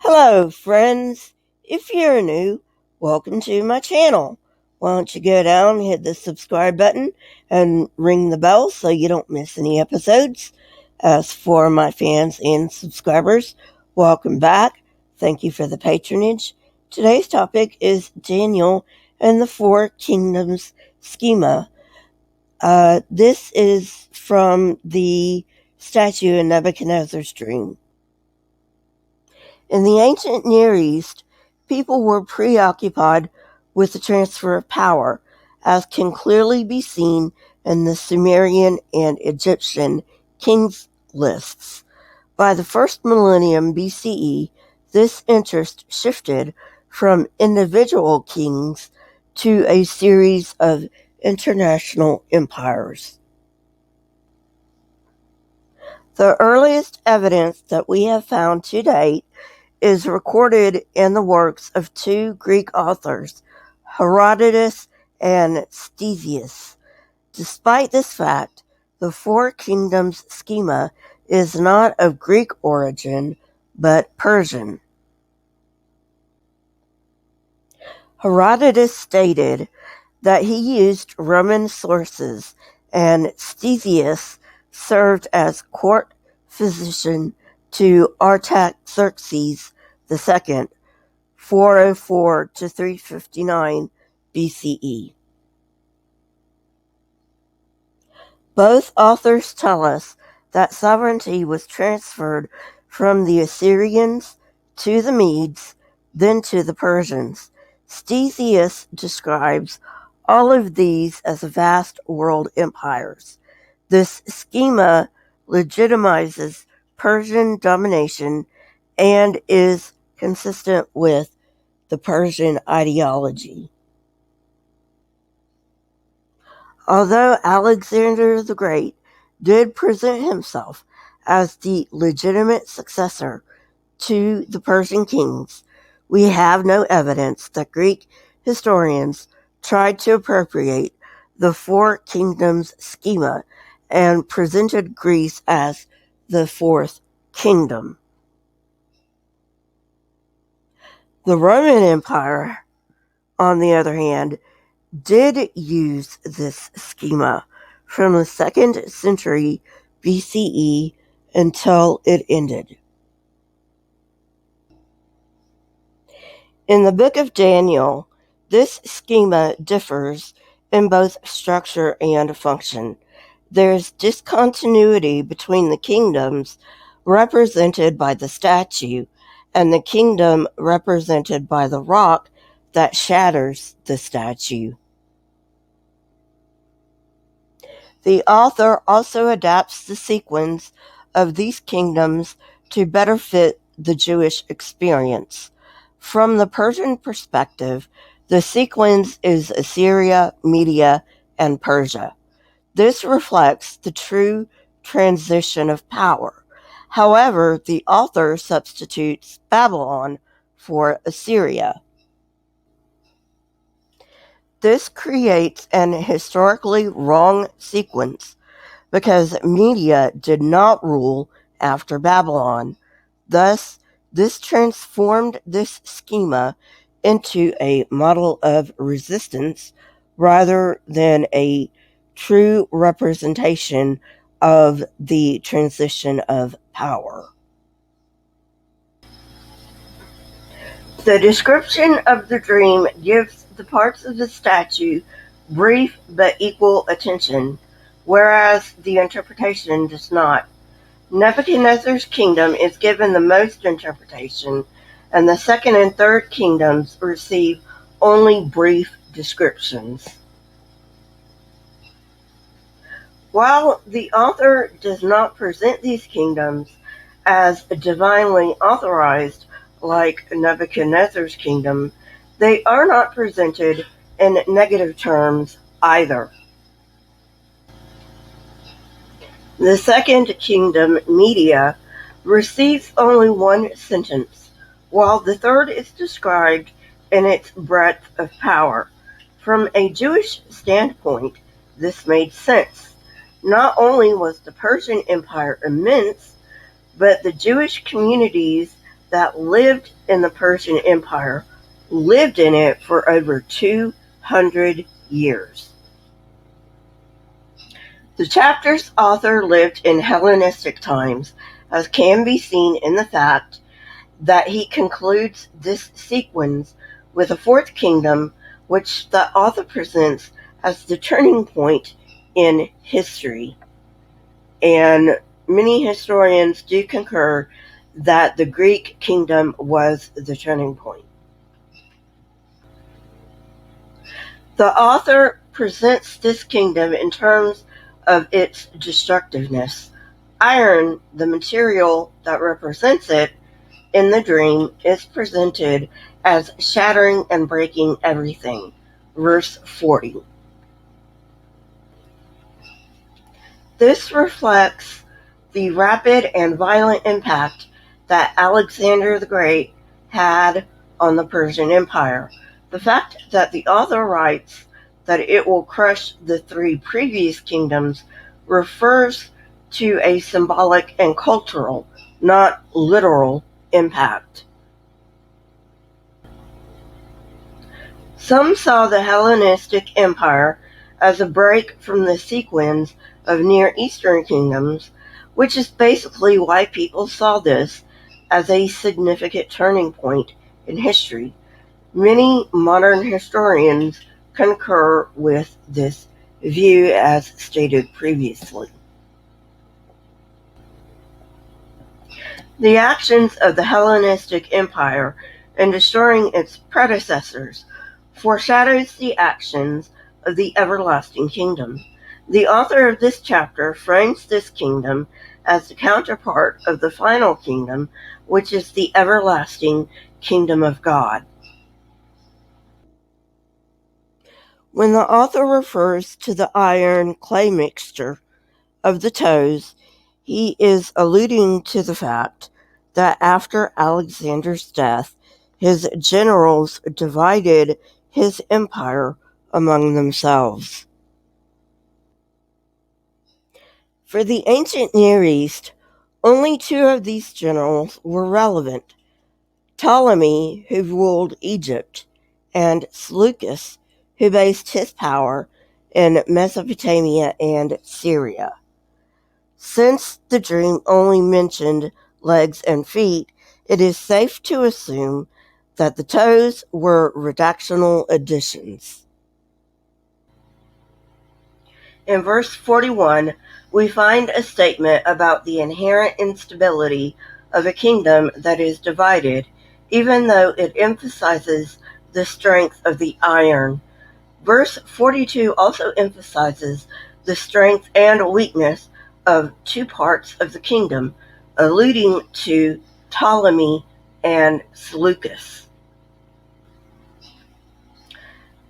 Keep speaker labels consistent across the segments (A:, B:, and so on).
A: Hello, friends. If you're new, welcome to my channel. Why don't you go down, hit the subscribe button, and ring the bell so you don't miss any episodes. As for my fans and subscribers, welcome back. Thank you for the patronage. Today's topic is Daniel and the Four Kingdoms Schema. This is from the statue in Nebuchadnezzar's dream. In the ancient Near East, people were preoccupied with the transfer of power, as can clearly be seen in the Sumerian and Egyptian kings lists. By the first millennium BCE, this interest shifted from individual kings to a series of international empires. The earliest evidence that we have found to date is recorded in the works of two Greek authors, Herodotus and Ctesias. Despite this fact, the Four Kingdoms schema is not of Greek origin, but Persian. Herodotus stated that he used Roman sources, and Ctesias served as court physician to Artaxerxes II, 404 to 359 BCE. Both authors tell us that sovereignty was transferred from the Assyrians to the Medes, then to the Persians. Ctesias describes all of these as vast world empires. This schema legitimizes Persian domination and is consistent with the Persian ideology. Although Alexander the Great did present himself as the legitimate successor to the Persian kings, we have no evidence that Greek historians tried to appropriate the Four Kingdoms schema and presented Greece as the fourth kingdom. The Roman Empire, on the other hand, did use this schema from the 2nd century BCE until it ended. In the book of Daniel, this schema differs in both structure and function. There's discontinuity between the kingdoms represented by the statue and the kingdom represented by the rock that shatters the statue. The author also adapts the sequence of these kingdoms to better fit the Jewish experience. From the Persian perspective, the sequence is Assyria, Media, and Persia. This reflects the true transition of power. However, the author substitutes Babylon for Assyria. This creates an historically wrong sequence because Media did not rule after Babylon. Thus, this transformed this schema into a model of resistance rather than a true representation of the transition of power. The description of the dream gives the parts of the statue brief but equal attention, whereas the interpretation does not. Nebuchadnezzar's kingdom is given the most interpretation, and the second and third kingdoms receive only brief descriptions. While the author does not present these kingdoms as divinely authorized like Nebuchadnezzar's kingdom, they are not presented in negative terms either. The second kingdom, Media, receives only one sentence, while the third is described in its breadth of power. From a Jewish standpoint, this made sense. Not only was the Persian Empire immense, but the Jewish communities that lived in the Persian Empire lived in it for over 200 years. The chapter's author lived in Hellenistic times, as can be seen in the fact that he concludes this sequence with a fourth kingdom, which the author presents as the turning point in history. And many historians do concur that the Greek kingdom was the turning point. The author presents this kingdom in terms of its destructiveness. Iron, the material that represents it in the dream, is presented as shattering and breaking everything. Verse 40. This reflects the rapid and violent impact that Alexander the Great had on the Persian Empire. The fact that the author writes that it will crush the three previous kingdoms refers to a symbolic and cultural, not literal, impact. Some saw the Hellenistic Empire as a break from the sequence of Near Eastern kingdoms, which is basically why people saw this as a significant turning point in history. Many modern historians concur with this view as stated previously. The actions of the Hellenistic Empire in destroying its predecessors foreshadows the actions of the everlasting kingdom. The author of this chapter frames this kingdom as the counterpart of the final kingdom, which is the everlasting kingdom of God. When the author refers to the iron clay mixture of the toes, he is alluding to the fact that after Alexander's death, his generals divided his empire among themselves. For the ancient Near East, only two of these generals were relevant: Ptolemy, who ruled Egypt, and Seleucus, who based his power in Mesopotamia and Syria. Since the dream only mentioned legs and feet, it is safe to assume that the toes were redactional additions. In verse 41, we find a statement about the inherent instability of a kingdom that is divided, even though it emphasizes the strength of the iron. Verse 42 also emphasizes the strength and weakness of two parts of the kingdom, alluding to Ptolemy and Seleucus.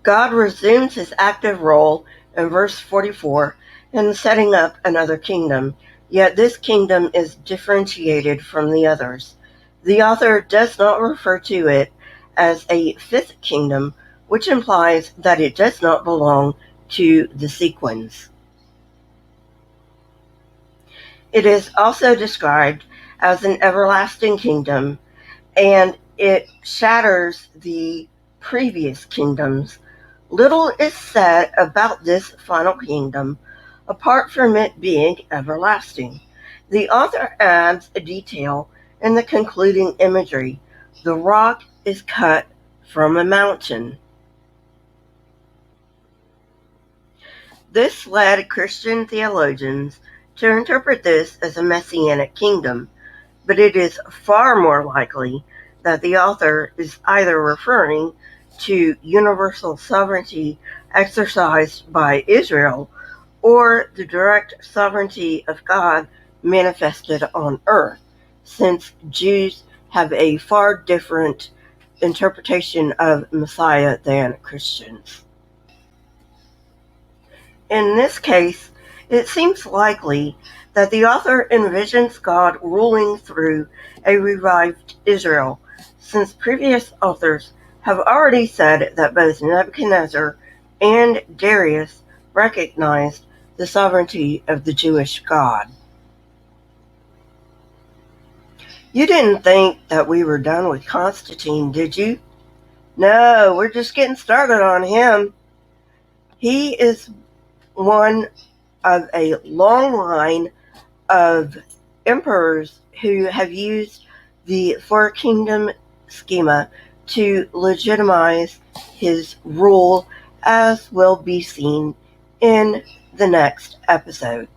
A: God resumes his active role in verse 44 in setting up another kingdom, yet this kingdom is differentiated from the others. The author does not refer to it as a fifth kingdom, which implies that it does not belong to the sequence. It is also described as an everlasting kingdom, and it shatters the previous kingdoms. Little is said about this final kingdom, apart from it being everlasting. The author adds a detail in the concluding imagery: the rock is cut from a mountain. This led Christian theologians to interpret this as a messianic kingdom, but it is far more likely that the author is either referring to universal sovereignty exercised by Israel or the direct sovereignty of God manifested on earth, since Jews have a far different interpretation of Messiah than Christians. In this case, it seems likely that the author envisions God ruling through a revived Israel, since previous authors have already said that both Nebuchadnezzar and Darius recognized the sovereignty of the Jewish God. You didn't think that we were done with Constantine, did you? No, we're just getting started on him. He is one of a long line of emperors who have used the Four Kingdom schema to legitimize his rule, as will be seen in the next episode.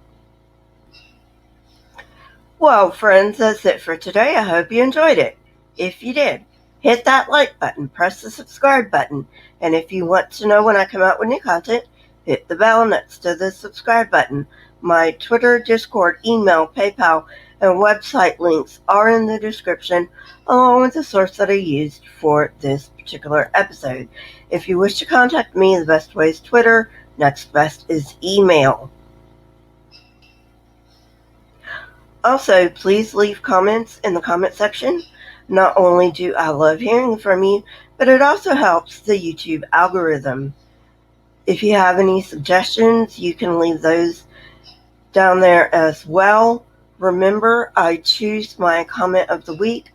A: Well, friends, that's it for today. I hope you enjoyed it. If you did, hit that like button, press the subscribe button, and if you want to know when I come out with new content, hit the bell next to the subscribe button. My Twitter, Discord, email, PayPal, and website links are in the description, along with the source that I used for this particular episode. If you wish to contact me, the best way is Twitter. Next best is email. Also, please leave comments in the comment section. Not only do I love hearing from you, but it also helps the YouTube algorithm. If you have any suggestions, you can leave those down there as well. Remember, I choose my comment of the week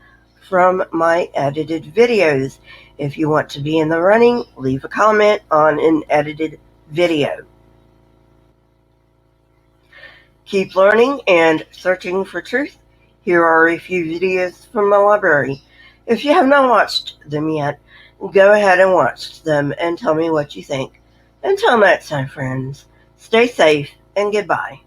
A: from my edited videos. If you want to be in the running, leave a comment on an edited video. Keep learning and searching for truth. Here are a few videos from my library. If you have not watched them yet, go ahead and watch them and tell me what you think. Until next time, friends, stay safe and goodbye.